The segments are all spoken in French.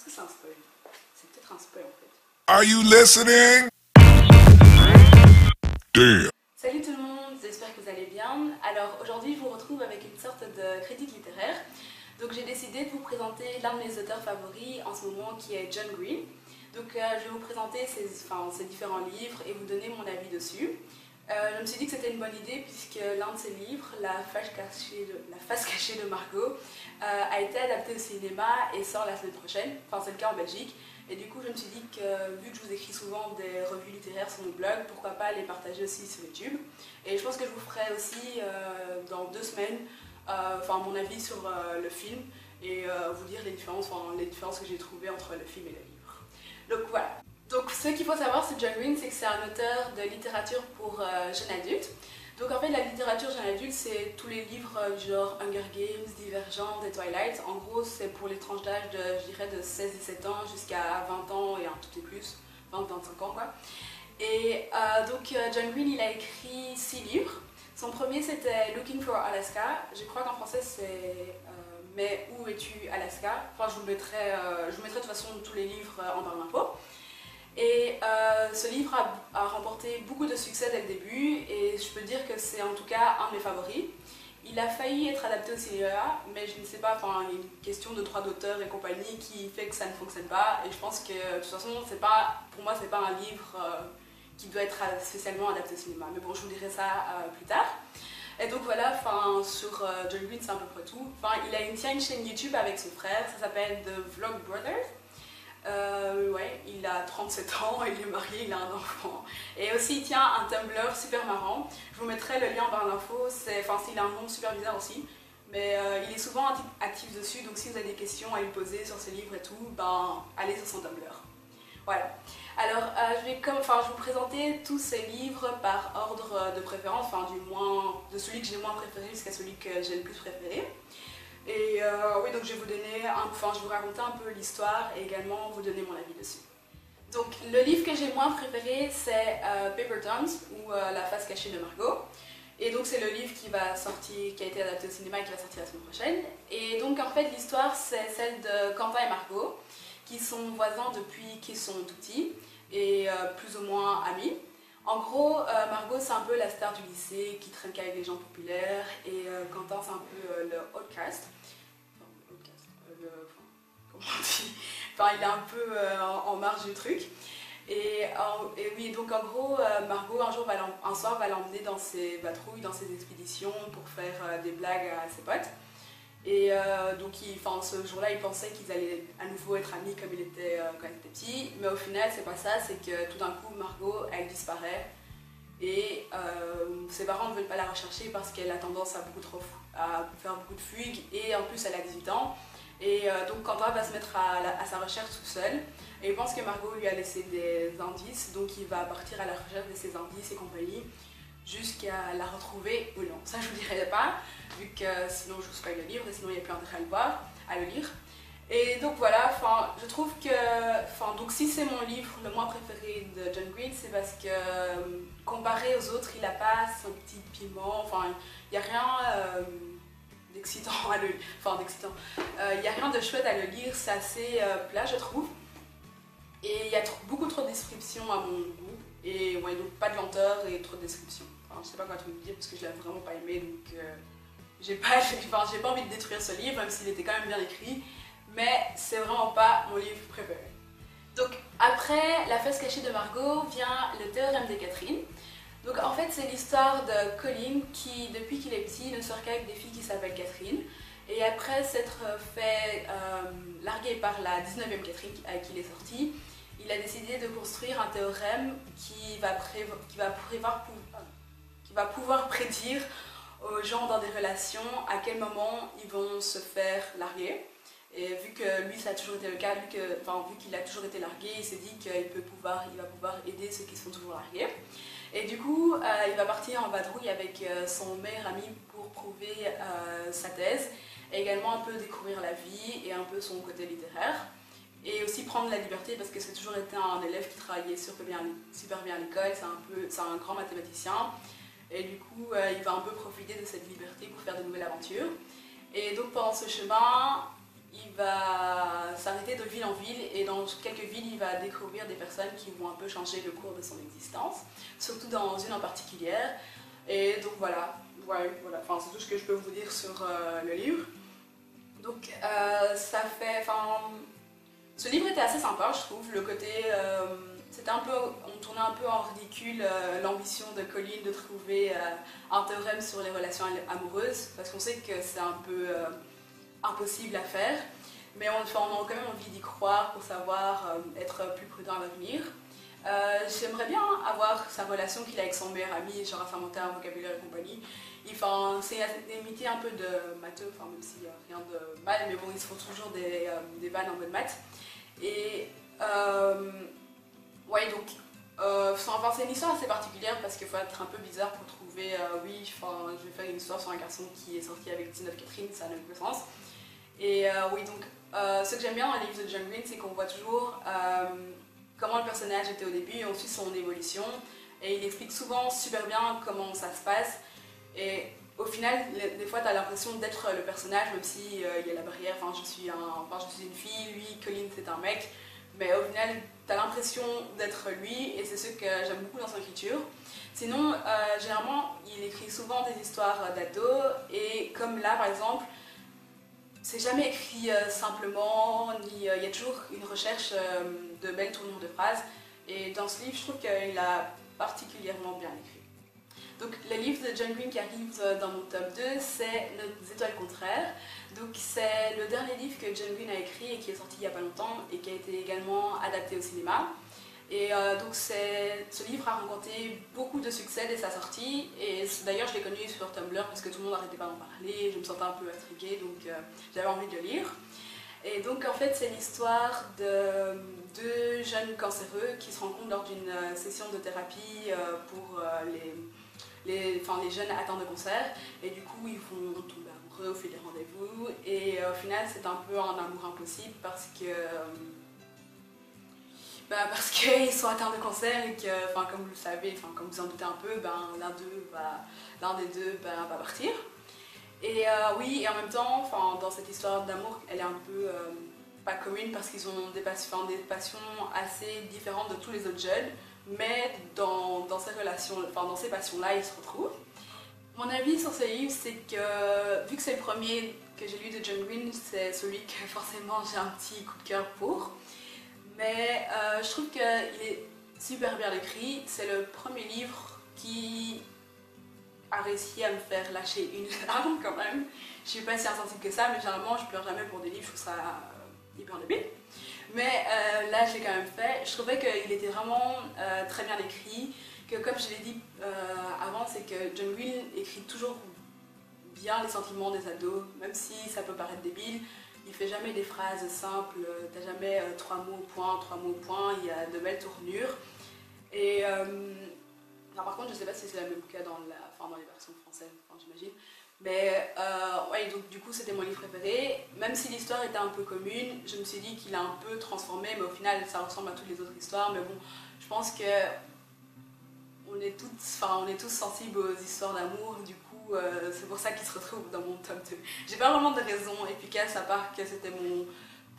que c'est un spoil? C'est peut-être un spoil en fait. Are you listening? Damn. Salut tout le monde, j'espère que vous allez bien. Alors aujourd'hui je vous retrouve avec une sorte de critique littéraire. Donc j'ai décidé de vous présenter l'un de mes auteurs favoris en ce moment qui est John Green. Donc je vais vous présenter ses différents livres et vous donner mon avis dessus. Je me suis dit que c'était une bonne idée puisque l'un de ses livres, La face cachée de Margot, a été adapté au cinéma et sort la semaine prochaine. Enfin c'est le cas en Belgique. Et du coup je me suis dit que vu que je vous écris souvent des revues littéraires sur mon blog, pourquoi pas les partager aussi sur YouTube. Et je pense que je vous ferai aussi dans 2 semaines mon avis sur le film et vous dire les différences que j'ai trouvées entre le film et le livre. Donc voilà. Donc ce qu'il faut savoir sur John Green, c'est que c'est un auteur de littérature pour jeunes adultes. Donc en fait la littérature jeune adulte, c'est tous les livres du genre Hunger Games, Divergent et Twilight. En gros c'est pour les tranches d'âge de, je dirais, de 16-17 ans jusqu'à 20 ans et un tout petit peu plus, 20-25 ans quoi. Et John Green il a écrit 6 livres. Son premier c'était Looking for Alaska, je crois qu'en français c'est Mais où es-tu Alaska? Enfin je vous mettrai de toute façon tous les livres en barre d'infos. Et ce livre a remporté beaucoup de succès dès le début et je peux dire que c'est en tout cas un de mes favoris. Il a failli être adapté au cinéma, mais je ne sais pas, il y a une question de droit d'auteur et compagnie qui fait que ça ne fonctionne pas. Et je pense que de toute façon, pour moi, c'est pas un livre qui doit être spécialement adapté au cinéma. Mais bon, je vous dirai ça plus tard. Et donc voilà, sur John Green, c'est à peu près tout. Il tient une chaîne YouTube avec son frère, ça s'appelle The Vlog Brothers. Il a 37 ans, il est marié, il a un enfant. Et aussi il tient un Tumblr super marrant. Je vous mettrai le lien en barre d'infos. Il a un nom super bizarre aussi. Mais il est souvent actif dessus, donc si vous avez des questions à lui poser sur ses livres et tout, allez sur son Tumblr. Voilà. Alors je vais vous présenter tous ces livres par ordre de préférence, du moins de celui que j'ai le moins préféré jusqu'à celui que j'ai le plus préféré. Et oui, donc je vais vous raconter un peu l'histoire et également vous donner mon avis dessus. Donc le livre que j'ai moins préféré c'est Paper Towns ou La face cachée de Margot. Et donc c'est le livre qui a été adapté au cinéma et qui va sortir la semaine prochaine. Et donc en fait l'histoire c'est celle de Quentin et Margot qui sont voisins depuis qu'ils sont tout petits et plus ou moins amis. En gros, Margot c'est un peu la star du lycée qui traîne qu'avec les gens populaires et Quentin c'est un peu le outcast. Comment on dit? Il est un peu en marge du truc. Et oui, donc en gros, Margot un soir va l'emmener dans ses patrouilles, dans ses expéditions pour faire des blagues à ses potes. Et ce jour-là, il pensait qu'ils allaient à nouveau être amis comme il était quand il était petit. Mais au final, c'est pas ça, c'est que tout d'un coup, Margot, elle disparaît. Et ses parents ne veulent pas la rechercher parce qu'elle a tendance à faire beaucoup de fugues. Et en plus, elle a 18 ans. Et donc Quentin va se mettre à sa recherche tout seul. Et il pense que Margot lui a laissé des indices. Donc il va partir à la recherche de ces indices et compagnie. Jusqu'à la retrouver ou non. Ça je vous dirai pas, vu que sinon je vous spoil le livre et sinon il n'y a plus intérêt à le lire. Et donc voilà, je trouve que, donc si c'est mon livre le moins préféré de John Green, c'est parce que comparé aux autres, il n'a pas son petit piment, il n'y a rien d'excitant à le lire, il n'y a rien de chouette à le lire, c'est assez plat je trouve. Et il y a beaucoup trop de descriptions à mon goût, et ouais, donc pas de lenteur et trop de descriptions. Je sais pas quoi te dire parce que je l'ai vraiment pas aimé, donc j'ai pas envie de détruire ce livre, même s'il était quand même bien écrit, mais c'est vraiment pas mon livre préféré. Donc après La face cachée de Margot vient Le théorème de Catherine. Donc en fait c'est l'histoire de Colin qui depuis qu'il est petit ne sort qu'avec des filles qui s'appellent Catherine. Et après s'être fait larguer par la 19e Catherine avec qui il est sorti, il a décidé de construire un théorème qui va pouvoir prédire aux gens dans des relations à quel moment ils vont se faire larguer. Et vu que lui ça a toujours été le cas, vu qu'il a toujours été largué, il s'est dit qu'il va pouvoir aider ceux qui se font toujours larguer. Et du coup, il va partir en vadrouille avec son meilleur ami pour prouver sa thèse et également un peu découvrir la vie et un peu son côté littéraire. Et aussi prendre la liberté parce que c'est toujours été un élève qui travaillait super bien à l'école, c'est un grand mathématicien. Et du coup, il va un peu profiter de cette liberté pour faire de nouvelles aventures. Et donc pendant ce chemin, il va s'arrêter de ville en ville et dans quelques villes, il va découvrir des personnes qui vont un peu changer le cours de son existence, surtout dans une en particulier. Et donc voilà, enfin, c'est tout ce que je peux vous dire sur le livre. Donc ça fait, enfin, ce livre était assez sympa, je trouve. Le côté, c'était un peu, on tournait un peu en ridicule l'ambition de Colin de trouver un théorème sur les relations amoureuses, parce qu'on sait que c'est un peu impossible à faire, mais on a quand même envie d'y croire pour savoir être plus prudent à l'avenir. J'aimerais bien avoir sa relation qu'il a avec son meilleur ami, genre à s'inventer un vocabulaire et compagnie. Enfin, c'est imiter un peu de matheux, enfin, même s'il n'y a rien de mal, mais bon, ils se font toujours des vannes en mode maths. Et ouais, donc, enfin, c'est une histoire assez particulière parce qu'il faut être un peu bizarre pour trouver, oui, enfin, je vais faire une histoire sur un garçon qui est sorti avec 19 Catherine, ça n'a aucun sens. Et oui, donc, ce que j'aime bien dans les livres de John Green, c'est qu'on voit toujours comment le personnage était au début, et on suit son évolution, et il explique souvent super bien comment ça se passe. Et au final, des fois, tu as l'impression d'être le personnage, même si il y a la barrière, enfin, je suis une fille, lui, Colin, c'est un mec. Mais au final, tu as l'impression d'être lui, et c'est ce que j'aime beaucoup dans son écriture. Sinon, généralement, il écrit souvent des histoires d'ados, et comme là, par exemple, c'est jamais écrit simplement, ni il y a toujours une recherche de belles tournures de phrases. Et dans ce livre, je trouve qu'il a particulièrement bien écrit. Donc le livre de John Green qui arrive dans mon top 2, c'est Nos étoiles contraires. Donc c'est le dernier livre que John Green a écrit et qui est sorti il n'y a pas longtemps et qui a été également adapté au cinéma. Et donc ce livre a rencontré beaucoup de succès dès sa sortie, et d'ailleurs je l'ai connu sur Tumblr parce que tout le monde n'arrêtait pas d'en parler, je me sentais un peu intriguée, donc j'avais envie de le lire. Et donc en fait c'est l'histoire de deux jeunes cancéreux qui se rencontrent lors d'une session de thérapie pour les jeunes atteints de cancer, et du coup ils vont tomber amoureux au fil des rendez-vous, et au final c'est un peu un amour impossible parce que parce qu'ils sont atteints de cancer et que, comme vous le savez, comme vous en doutez un peu, l'un des deux va partir. Et oui, et en même temps, dans cette histoire d'amour, elle est un peu pas commune parce qu'ils ont des passions assez différentes de tous les autres jeunes, mais dans ces relations, dans ces passions-là, ils se retrouvent. Mon avis sur ce livre, c'est que, vu que c'est le premier que j'ai lu de John Green, c'est celui que forcément j'ai un petit coup de cœur pour. Mais je trouve qu'il est super bien écrit. C'est le premier livre qui a réussi à me faire lâcher une larme quand même. Je suis pas si insensible que ça, mais généralement je pleure jamais pour des livres, je trouve ça hyper débile. Mais là je l'ai quand même fait. Je trouvais qu'il était vraiment très bien écrit. Que comme je l'ai dit avant, c'est que John Green écrit toujours bien les sentiments des ados, même si ça peut paraître débile. Il fait jamais des phrases simples, t'as jamais 3 mots au point, il y a de belles tournures. Et par contre, je sais pas si c'est le même cas dans les versions françaises, j'imagine. Mais ouais, donc du coup, c'était mon livre préféré. Même si l'histoire était un peu commune, je me suis dit qu'il a un peu transformé, mais au final, ça ressemble à toutes les autres histoires. Mais bon, je pense que on est tous sensibles aux histoires d'amour, du coup c'est pour ça qu'il se retrouve dans mon top 2. J'ai pas vraiment de raison efficace à part que c'était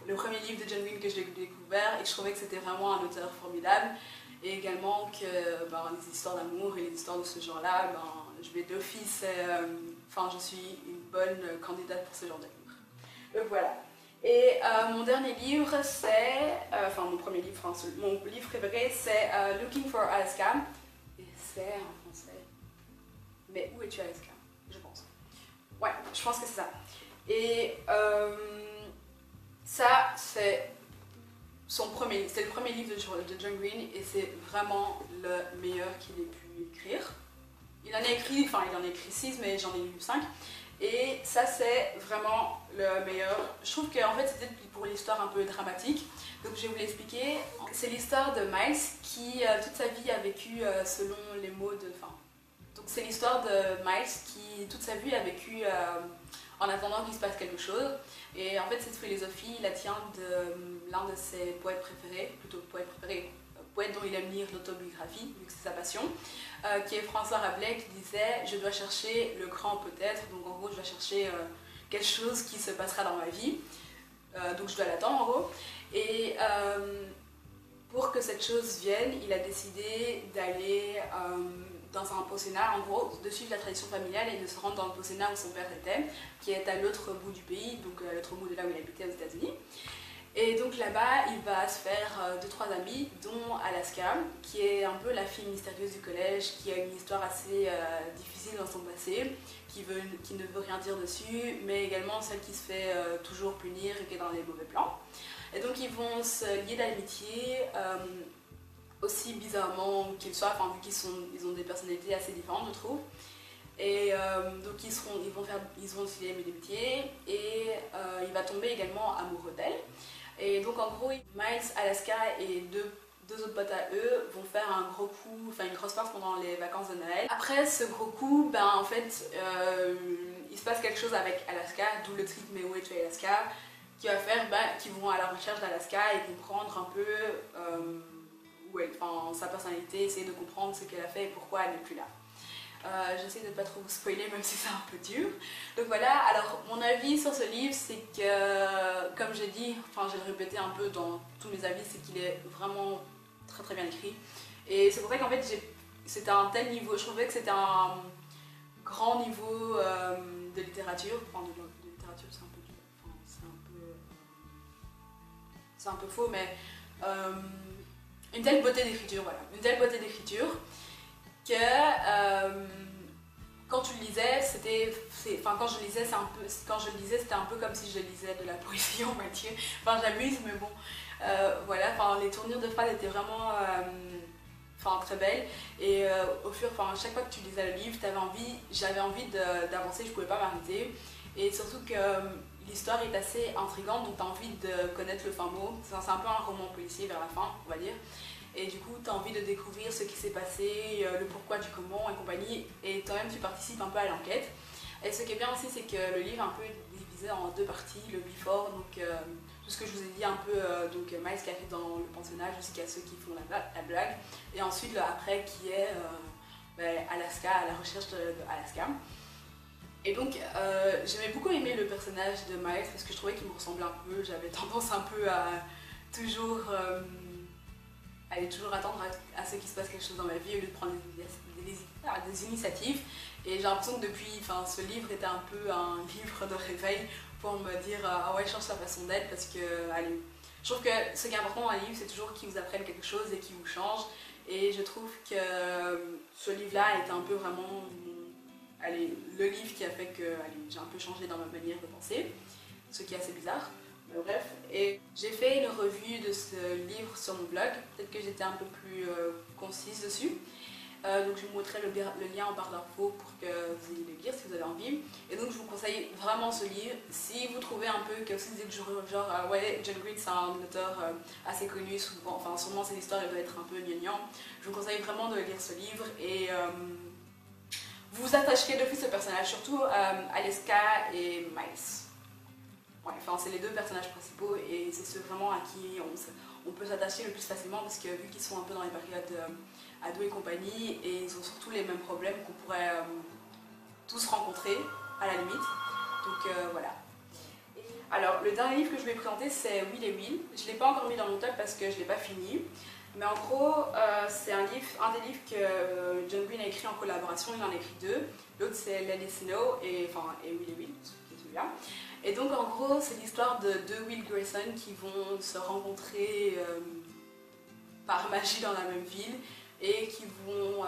le premier livre de John Green que j'ai découvert, et je trouvais que c'était vraiment un auteur formidable, et également que les histoires d'amour et les histoires de ce genre-là, je vais d'office, je suis une bonne candidate pour ce genre de livre. Donc voilà. Et mon dernier livre, c'est, mon premier livre, mon livre préféré, c'est Looking for Alaska. Et c'est en français. Mais où es-tu, Alaska? Je pense. Ouais, je pense que c'est ça. Et ça, c'est le premier livre de John Green, et c'est vraiment le meilleur qu'il ait pu écrire. Il en a écrit 6, mais j'en ai lu 5. Et ça, c'est vraiment le meilleur. Je trouve qu'en fait, c'était pour l'histoire un peu dramatique. Donc, je vais vous l'expliquer. C'est l'histoire de Miles qui, toute sa vie, a vécu selon les mots de... Donc, c'est l'histoire de Miles qui, toute sa vie, a vécu en attendant qu'il se passe quelque chose. Et en fait, cette philosophie, il la tient de l'un de ses poètes préférés, poète dont il aime lire l'autobiographie, vu que c'est sa passion, qui est François Rabelais, qui disait « Je dois chercher le grand peut-être », donc en gros, je dois chercher quelque chose qui se passera dans ma vie. donc je dois l'attendre en gros. Et pour que cette chose vienne, il a décidé d'aller dans un pensionnat, en gros, de suivre la tradition familiale et de se rendre dans le pensionnat où son père était, qui est à l'autre bout du pays, donc à l'autre bout de là où il habitait aux États-Unis. Et donc là-bas, il va se faire 2-3 amis, dont Alaska, qui est un peu la fille mystérieuse du collège, qui a une histoire assez difficile dans son passé, qui ne veut rien dire dessus, mais également celle qui se fait toujours punir et qui est dans les mauvais plans. Et donc ils vont se lier d'amitié, aussi bizarrement qu'ils soient, enfin vu qu'ils ont des personnalités assez différentes, je trouve. Et donc ils vont se lier d'amitié et il va tomber également amoureux d'elle. Et donc en gros, Miles, Alaska et deux autres potes à eux vont faire un gros coup, enfin une grosse farce pendant les vacances de Noël. Après ce gros coup, ben en fait, il se passe quelque chose avec Alaska, d'où le titre Mais où es-tu Alaska, qui va faire qu'ils vont à la recherche d'Alaska et comprendre un peu sa personnalité, essayer de comprendre ce qu'elle a fait et pourquoi elle n'est plus là. J'essaie de ne pas trop vous spoiler même si c'est un peu dur. Donc voilà, alors mon avis sur ce livre c'est que, comme j'ai dit, enfin je vais le répéter un peu dans tous mes avis, c'est qu'il est vraiment très très bien écrit. Et c'est pour ça qu'en fait c'était un tel niveau, je trouvais que c'était un grand niveau de littérature, enfin de littérature c'est un peu dur, enfin, c'est un peu faux mais une telle beauté d'écriture, voilà, une telle beauté d'écriture que quand tu le lisais, quand je le lisais, c'était un peu comme si je lisais de la poésie, on va dire. Enfin, j'abuse, mais bon, voilà. Enfin, les tournures de phrases étaient vraiment, très belles. Et chaque fois que tu lisais le livre, j'avais envie d'avancer, je pouvais pas m'arrêter. Et surtout que l'histoire est assez intrigante, donc tu as envie de connaître le fin mot. C'est un peu un roman policier vers la fin, on va dire. Et du coup, tu as envie de découvrir ce qui s'est passé, le pourquoi du comment et compagnie. Et toi-même, tu participes un peu à l'enquête. Et ce qui est bien aussi, c'est que le livre est un peu divisé en 2 parties. Le before, donc tout ce que je vous ai dit un peu, donc Miles qui arrive dans le pensionnat jusqu'à ceux qui font la blague. Et ensuite, le après qui est Alaska, à la recherche de Alaska. Et donc, j'aimais beaucoup aimer le personnage de Miles parce que je trouvais qu'il me ressemblait un peu. J'avais tendance un peu à toujours attendre à ce qu'il se passe quelque chose dans ma vie au lieu de prendre des initiatives. Et j'ai l'impression que depuis, ce livre était un peu un livre de réveil pour me dire ah ouais, change sa façon d'être parce que, allez, je trouve que ce qui est important dans un livre, c'est toujours qu'il vous apprenne quelque chose et qu'il vous change. Et je trouve que ce livre-là était un peu vraiment le livre qui a fait que j'ai un peu changé dans ma manière de penser, ce qui est assez bizarre. Bref, et j'ai fait une revue de ce livre sur mon blog, peut-être que j'étais un peu plus concise dessus. Donc je vous mettrai le lien en barre d'infos pour que vous ayez le lire si vous avez envie. Et donc je vous conseille vraiment ce livre. Si vous trouvez un peu que vous dites genre ouais, John Green c'est un auteur assez connu, sûrement cette histoire elle doit être un peu gnangnan, je vous conseille vraiment de lire ce livre et vous vous attacherez de plus ce personnage, surtout Alaska et Miles. Ouais, c'est les 2 personnages principaux et c'est ceux vraiment à qui on peut s'attacher le plus facilement parce que vu qu'ils sont un peu dans les périodes ados et compagnie et ils ont surtout les mêmes problèmes qu'on pourrait tous rencontrer à la limite. Donc voilà. Alors le dernier livre que je vais présenter c'est Will et Will. Je ne l'ai pas encore mis dans mon top parce que je ne l'ai pas fini. Mais en gros c'est un des livres que John Green a écrit en collaboration, il en a écrit 2. L'autre c'est Let It Snow et Will et Will, qui est celui-là. Et donc en gros c'est l'histoire de 2 Will Grayson qui vont se rencontrer par magie dans la même ville et qui vont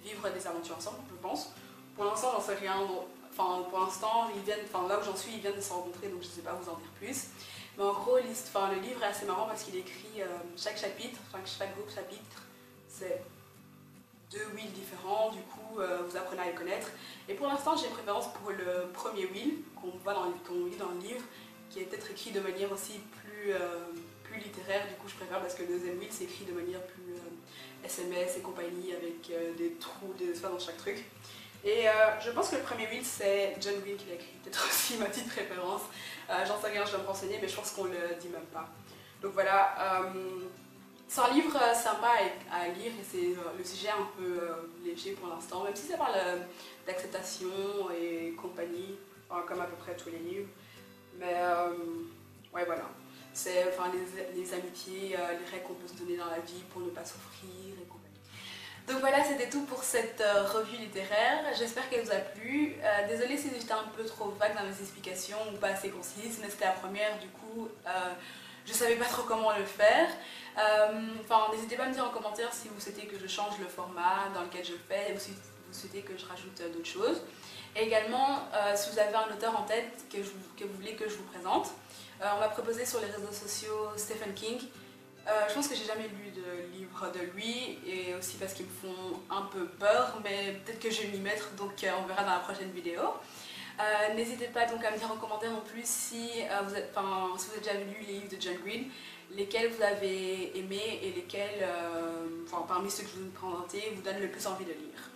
vivre des aventures ensemble, je pense. Pour l'instant j'en sais rien, pour l'instant là où j'en suis ils viennent de se rencontrer donc je ne sais pas vous en dire plus. Mais en gros le livre est assez marrant parce qu'il écrit chaque groupe chapitre c'est 2 Will différents, du coup vous apprenez à les connaître. Et pour l'instant j'ai une préférence pour le premier Will qu'on lit dans le livre, qui est peut-être écrit de manière aussi plus littéraire, du coup je préfère parce que le deuxième Will c'est écrit de manière plus SMS et compagnie avec des trous, des espaces dans chaque truc. Et je pense que le premier Will c'est John Green qui l'a écrit, peut-être aussi ma petite préférence. J'en sais rien, je dois me renseigner mais je pense qu'on le dit même pas. Donc voilà. C'est un livre sympa à lire et c'est le sujet un peu léger pour l'instant, même si ça parle d'acceptation et compagnie, comme à peu près tous les livres. Mais Ouais, voilà. C'est enfin, les amitiés, les règles qu'on peut se donner dans la vie pour ne pas souffrir et compagnie. Donc voilà, c'était tout pour cette revue littéraire. J'espère qu'elle vous a plu. Désolée si j'étais un peu trop vague dans mes explications ou pas assez concise, mais c'était la première, du coup, je savais pas trop comment le faire. Enfin, n'hésitez pas à me dire en commentaire si vous souhaitez que je change le format dans lequel je le fais ou si vous souhaitez que je rajoute d'autres choses. Et également, si vous avez un auteur en tête que vous voulez que je vous présente. On m'a proposé sur les réseaux sociaux Stephen King. Je pense que j'ai jamais lu de livre de lui et aussi parce qu'ils me font un peu peur, mais peut-être que je vais m'y mettre, donc on verra dans la prochaine vidéo. N'hésitez pas donc à me dire en commentaire non plus si vous avez déjà lu les livres de John Green, lesquels vous avez aimés et lesquels, parmi ceux que je vous ai présentés, vous donnent le plus envie de lire.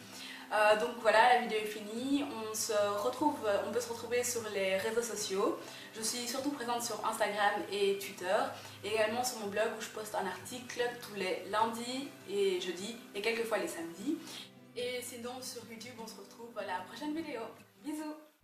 Donc voilà, la vidéo est finie. On peut se retrouver sur les réseaux sociaux. Je suis surtout présente sur Instagram et Twitter, et également sur mon blog où je poste un article tous les lundis et jeudis, et quelquefois les samedis. Et sinon sur YouTube, on se retrouve à la prochaine vidéo. Bisous!